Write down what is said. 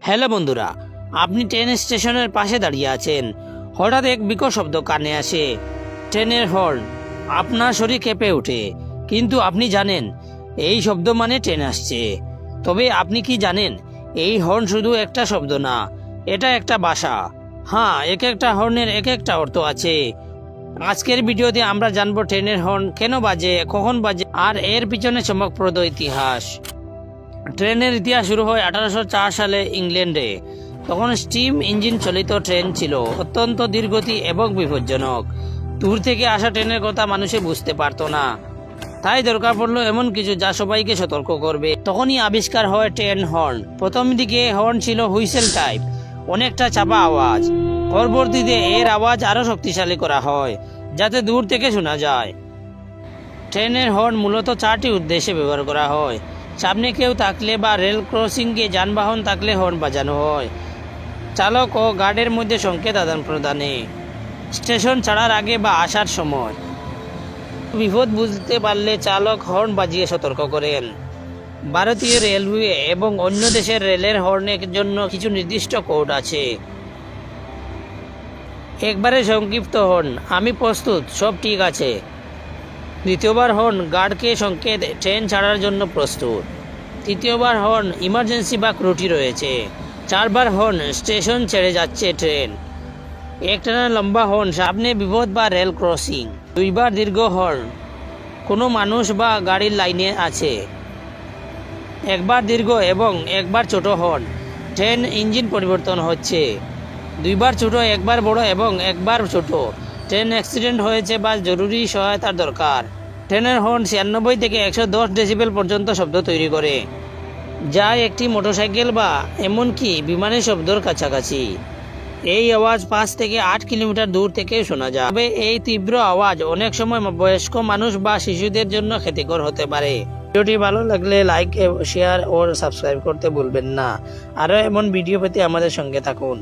Hello বন্ধুরা, আপনি train স্টেশনের পাশে দাঁড়িয়ে আছেন। হঠাৎ এক বিকট শব্দ কানে আসে, ট্রেনের হর্ন। আপনার শরীর কেঁপে ওঠে, কিন্তু আপনি জানেন এই শব্দ মানে ট্রেন আসছে। তবে আপনি কি জানেন, এই হর্ন শুধু একটা শব্দ না, এটা একটা ভাষা। হ্যাঁ, এক একটা হর্নের এক একটা অর্থ আছে। আজকের ভিডিওতে আমরা জানবো ট্রেনের হর্ন কেন বাজে, কখন বাজে, আর এর পিছনে চমকপ্রদ ইতিহাস। ট্রেনের ইতিহাস শুরু হয় 1804 সালে ইংল্যান্ডে। তখন স্টিম ইঞ্জিন চালিত ট্রেন ছিল, অত্যন্ত ধীরগতি এবং বিপজ্জনক। দূর থেকে আসা ট্রেনের কথা মানুষে বুঝতে পারতো না, তাই দরকার পড়লো এমন কিছু যা সবাইকে সতর্ক করবে। তখনই আবিষ্কার হয় ট্রেন হর্ন। প্রথম দিকে হর্ন ছিল হুইসেল টাইপ, অনেকটা চাপা আওয়াজ। পরবর্তীতে এর আওয়াজ আরো শক্তিশালী করা হয়, যাতে দূর থেকে শোনা যায়। ট্রেনের হর্ন মূলত 4টি উদ্দেশ্যে ব্যবহার করা হয়। সামনে কেউ থাকলে বা রেল ক্রসিংয়ে যানবাহন থাকলে হর্ন বাজানো হয়। চালক ও গার্ডের মধ্যে সংকেত আদান প্রদানে, স্টেশন ছাড়ার আগে বা আসার সময়। বিপদ বুঝতে পারলে চালক হর্ন বাজিয়ে সতর্ক করেন। ভারতীয় রেলওয়ে এবং অন্য দেশের রেলের হর্নের জন্য কিছু নির্দিষ্ট কোড আছে। একবারে সংক্ষিপ্ত হর্ন, আমি প্রস্তুত, সব ঠিক আছে। দ্বিতীয়বার হর্ন, গার্ডকে সংকেত, ট্রেন ছাড়ার জন্য প্রস্তুত। তৃতীয়বার হর্ন, ইমার্জেন্সি বা ত্রুটি রয়েছে। 4বার হর্ন, স্টেশন ছেড়ে যাচ্ছে ট্রেন। একটানা লম্বা হর্ন, সামনে বিপদ বা রেল ক্রসিং। 2বার দীর্ঘ হর্ন, কোনো মানুষ বা গাড়ির লাইনে আছে। 1বার দীর্ঘ এবং 1বার ছোট হর্ন, ট্রেন ইঞ্জিন পরিবর্তন হচ্ছে। 2বার ছোট, 1বার বড় এবং 1বার ছোট, ট্রেন অ্যাক্সিডেন্ট হয়েছে বা জরুরি সহায়তার দরকার। ট্রেনের হর্ন 96 থেকে 110 ডেসিবেল পর্যন্ত শব্দ তৈরি করে, যা একটি মোটরসাইকেল বা এমনকি বিমানের শব্দের কাছাকাছি। এই আওয়াজ 5 থেকে 8 কিলোমিটার দূর থেকে শোনা যায়। তবে এই তীব্র আওয়াজ অনেক সময় বয়স্ক মানুষ বা শিশুদের জন্য ক্ষতিকর হতে পারে। ভিডিওটি ভালো লাগলে লাইক, শেয়ার ও সাবস্ক্রাইব করতে ভুলবেন না। আরও এমন ভিডিও পেতে আমাদের সঙ্গে থাকুন।